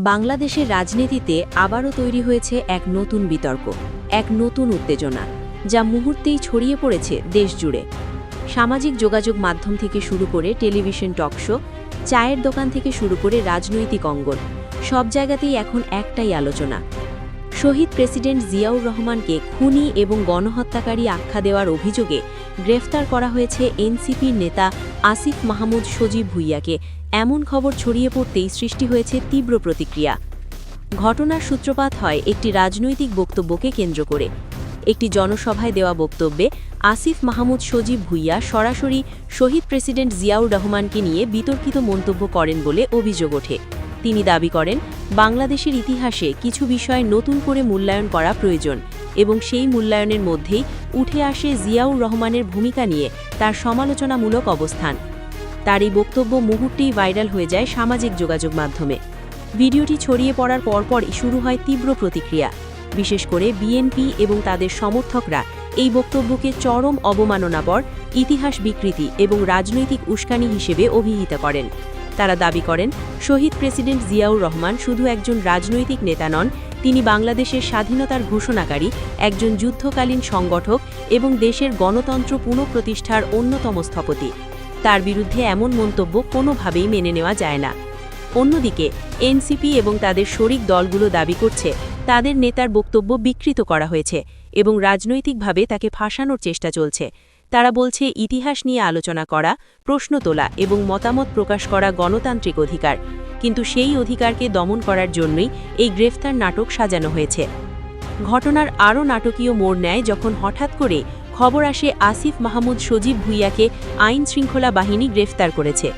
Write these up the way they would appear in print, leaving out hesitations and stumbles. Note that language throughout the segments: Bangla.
বাংলাদেশের রাজনীতিতে আবারও তৈরি হয়েছে এক নতুন বিতর্ক, এক নতুন উত্তেজনা, যা মুহূর্তেই ছড়িয়ে পড়েছে দেশ জুড়ে। সামাজিক যোগাযোগ মাধ্যম থেকে শুরু করে টেলিভিশন টকশো, চায়ের দোকান থেকে শুরু করে রাজনৈতিক অঙ্গন, সব জায়গাতেই এখন একটাই আলোচনা। শহীদ প্রেসিডেন্ট জিয়াউর রহমানকে খুনি এবং গণহত্যাকারী আখ্যা দেওয়ার অভিযোগে গ্রেফতার করা হয়েছে এনসিপির নেতা আসিফ মাহমুদ সজীব ভুঁইয়াকে। এমন খবর ছড়িয়ে পড়তেই সৃষ্টি হয়েছে তীব্র প্রতিক্রিয়া। ঘটনার সূত্রপাত হয় একটি রাজনৈতিক বক্তব্যকে কেন্দ্র করে। একটি জনসভায় দেওয়া বক্তব্যে আসিফ মাহমুদ সজীব ভুঁইয়া সরাসরি শহীদ প্রেসিডেন্ট জিয়াউর রহমানকে নিয়ে বিতর্কিত মন্তব্য করেন বলে অভিযোগ ওঠে। তিনি দাবি করেন, বাংলাদেশের ইতিহাসে কিছু বিষয় নতুন করে মূল্যায়ন করা প্রয়োজন এবং সেই মূল্যায়নের মধ্যেই উঠে আসে জিয়াউর রহমানের ভূমিকা নিয়ে তার সমালোচনামূলক অবস্থান। তার এই বক্তব্য মুহূর্তেই ভাইরাল হয়ে যায় সামাজিক যোগাযোগ মাধ্যমে। ভিডিওটি ছড়িয়ে পড়ার পরপরই শুরু হয় তীব্র প্রতিক্রিয়া। বিশেষ করে বিএনপি এবং তাদের সমর্থকরা এই বক্তব্যকে চরম অবমাননাকর, ইতিহাস বিকৃতি এবং রাজনৈতিক উস্কানি হিসেবে অভিহিত করেন। তারা দাবি করেন, শহীদ প্রেসিডেন্ট জিয়াউর রহমান শুধু একজন রাজনৈতিক নেতা নন, তিনি বাংলাদেশের স্বাধীনতার ঘোষণাকারী, একজন যুদ্ধকালীন সংগঠক এবং দেশের গণতন্ত্র পুনঃপ্রতিষ্ঠার অন্যতম স্থপতি। তার বিরুদ্ধে এমন মন্তব্য কোনোভাবেই মেনে নেওয়া যায় না। অন্যদিকে এনসিপি এবং তাদের শরিক দলগুলো দাবি করছে, তাদের নেতার বক্তব্য বিকৃত করা হয়েছে এবং রাজনৈতিকভাবে তাকে ফাঁসানোর চেষ্টা চলছে। তারা বলছে, ইতিহাস নিয়ে আলোচনা করা, প্রশ্ন তোলা এবং মতামত প্রকাশ করা গণতান্ত্রিক অধিকার, কিন্তু সেই অধিকারকে দমন করার জন্যই এই গ্রেফতার নাটক সাজানো হয়েছে। ঘটনার আরও নাটকীয় মোড় নেয় যখন হঠাৎ করে খবর আসে আসিফ মাহমুদ সজীব ভুঁইয়াকে আইন শৃঙ্খলা বাহিনী গ্রেফতার করেছে।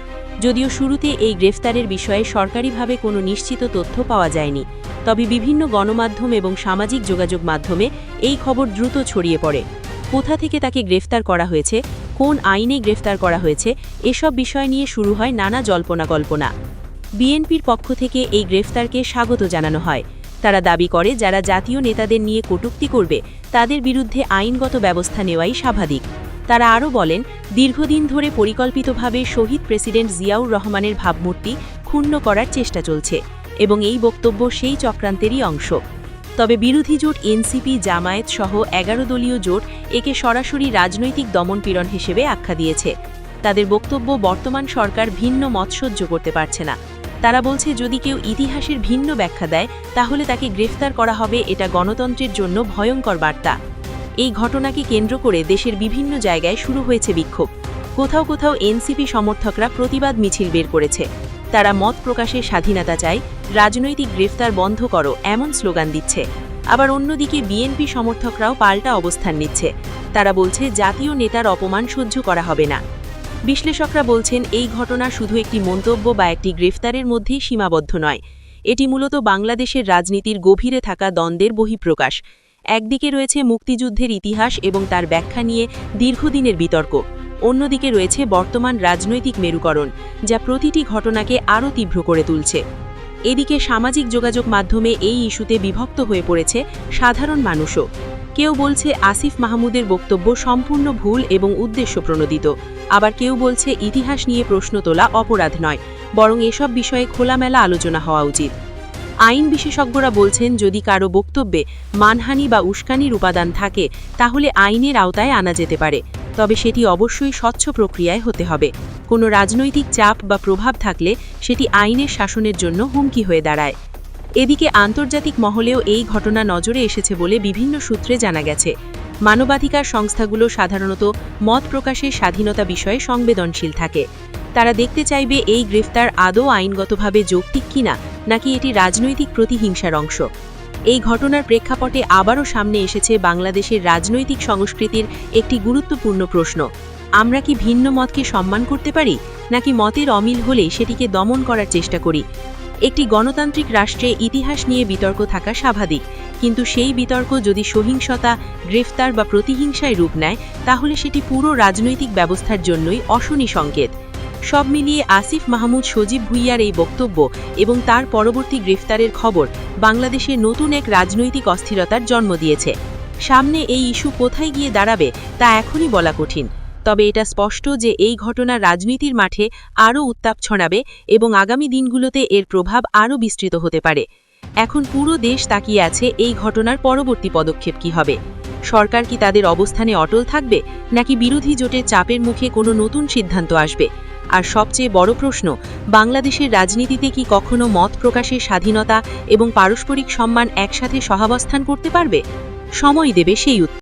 যদিও শুরুতে এই গ্রেফতারের বিষয়ে সরকারিভাবে কোনো নিশ্চিত তথ্য পাওয়া যায়নি, তবে বিভিন্ন গণমাধ্যম এবং সামাজিক যোগাযোগ মাধ্যমে এই খবর দ্রুত ছড়িয়ে পড়ে। কোথা থেকে তাকে গ্রেফতার করা হয়েছে, কোন আইনে গ্রেফতার করা হয়েছে, এসব বিষয় নিয়ে শুরু হয় নানা জল্পনা-কল্পনা। বিএনপির পক্ষ থেকে এই গ্রেফতারকে স্বাগত জানানো হয়। তারা দাবি করে, যারা জাতীয় নেতাদের নিয়ে কটূক্তি করবে তাদের বিরুদ্ধে আইনগত ব্যবস্থা নেওয়াই স্বাভাবিক। তারা আরও বলেন, দীর্ঘদিন ধরে পরিকল্পিতভাবে শহীদ প্রেসিডেন্ট জিয়াউর রহমানের ভাবমূর্তি ক্ষুণ্ণ করার চেষ্টা চলছে এবং এই বক্তব্য সেই চক্রান্তেরই অংশ। তবে বিরোধী জোট এনসিপি, জামায়াত সহ 11 দলীয় জোট একে সরাসরি রাজনৈতিক দমনপীড়ন হিসেবে আখ্যা দিয়েছে। তাদের বক্তব্য, বর্তমান সরকার ভিন্ন মত সহ্য করতে পারছে না। তারা বলছে, যদি কেউ ইতিহাসের ভিন্ন ব্যাখ্যা দেয় তাহলে তাকে গ্রেফতার করা হবে, এটা গণতন্ত্রের জন্য ভয়ঙ্কর বার্তা। এই ঘটনাকে কেন্দ্র করে দেশের বিভিন্ন জায়গায় শুরু হয়েছে বিক্ষোভ। কোথাও কোথাও এনসিপি সমর্থকরা প্রতিবাদ মিছিল বের করেছে। তারা মত প্রকাশের স্বাধীনতা চায়, রাজনৈতিক গ্রেফতার বন্ধ করো এমন স্লোগান দিচ্ছে। আবার অন্যদিকে বিএনপি সমর্থকরাও পাল্টা অবস্থান নিচ্ছে। তারা বলছে, জাতীয় নেতার অপমান সহ্য করা হবে না। বিশ্লেষকরা বলছেন, এই ঘটনা শুধু একটি মন্তব্য বা একটি গ্রেফতারের মধ্যেই সীমাবদ্ধ নয়। এটি মূলত বাংলাদেশের রাজনীতির গভীরে থাকা দ্বন্দ্বের বহিঃপ্রকাশ। একদিকে রয়েছে মুক্তিযুদ্ধের ইতিহাস এবং তার ব্যাখ্যা নিয়ে দীর্ঘদিনের বিতর্ক, অন্যদিকে রয়েছে বর্তমান রাজনৈতিক মেরুকরণ, যা প্রতিটি ঘটনাকে আরও তীব্র করে তুলছে। এদিকে সামাজিক যোগাযোগ মাধ্যমে এই ইস্যুতে বিভক্ত হয়ে পড়েছে সাধারণ মানুষও। কেউ বলছে, আসিফ মাহমুদের বক্তব্য সম্পূর্ণ ভুল এবং উদ্দেশ্যপ্রণোদিত। আবার কেউ বলছে, ইতিহাস নিয়ে প্রশ্ন তোলা অপরাধ নয়, বরং এসব বিষয়ে খোলামেলা আলোচনা হওয়া উচিত। আইন বিশেষজ্ঞরা বলছেন, যদি কারো বক্তব্যে মানহানি বা উস্কানির উপাদান থাকে তাহলে আইনের আওতায় আনা যেতে পারে, তবে সেটি অবশ্যই স্বচ্ছ প্রক্রিয়ায় হতে হবে। কোনো রাজনৈতিক চাপ বা প্রভাব থাকলে সেটি আইনের শাসনের জন্য হুমকি হয়ে দাঁড়ায়। এদিকে আন্তর্জাতিক মহলেও এই ঘটনা নজরে এসেছে বলে বিভিন্ন সূত্রে জানা গেছে। মানবাধিকার সংস্থাগুলো সাধারণত মত প্রকাশের স্বাধীনতা বিষয়ে সংবেদনশীল থাকে। তারা দেখতে চাইবে এই গ্রেফতার আদৌ আইনগতভাবে যৌক্তিক কিনা, নাকি এটি রাজনৈতিক প্রতিহিংসার অংশ। এই ঘটনার প্রেক্ষাপটে আবারও সামনে এসেছে বাংলাদেশের রাজনৈতিক সংস্কৃতির একটি গুরুত্বপূর্ণ প্রশ্ন। আমরা কি ভিন্ন মতকে সম্মান করতে পারি, নাকি মতের অমিল হলে সেটিকে দমন করার চেষ্টা করি? একটি গণতান্ত্রিক রাষ্ট্রে ইতিহাস নিয়ে বিতর্ক থাকা স্বাভাবিক, কিন্তু সেই বিতর্ক যদি সহিংসতা, গ্রেফতার বা প্রতিহিংসায় রূপ নেয় তাহলে সেটি পুরো রাজনৈতিক ব্যবস্থার জন্যই অশনি সংকেত। সব মিলিয়ে আসিফ মাহমুদ সজীব ভুঁইয়ার এই বক্তব্য এবং তার পরবর্তী গ্রেফতারের খবর বাংলাদেশে নতুন এক রাজনৈতিক অস্থিরতার জন্ম দিয়েছে। সামনে এই ইস্যু কোথায় গিয়ে দাঁড়াবে তা এখনই বলা কঠিন, তবে এটা স্পষ্ট যে এই ঘটনা রাজনীতির মাঠে আরও উত্তাপ ছড়াবে এবং আগামী দিনগুলোতে এর প্রভাব আরও বিস্তৃত হতে পারে। এখন পুরো দেশ তাকিয়ে আছে এই ঘটনার পরবর্তী পদক্ষেপ কী হবে। সরকার কি তাদের অবস্থানে অটল থাকবে, নাকি বিরোধী জোটের চাপের মুখে কোনো নতুন সিদ্ধান্ত আসবে? আর সবচেয়ে বড় প্রশ্ন, বাংলাদেশের রাজনীতিতে কি কখনো মত প্রকাশের স্বাধীনতা এবং পারস্পরিক সম্মান একসাথে সহাবস্থান করতে পারবে? সময় দেবে সেই উত্তর।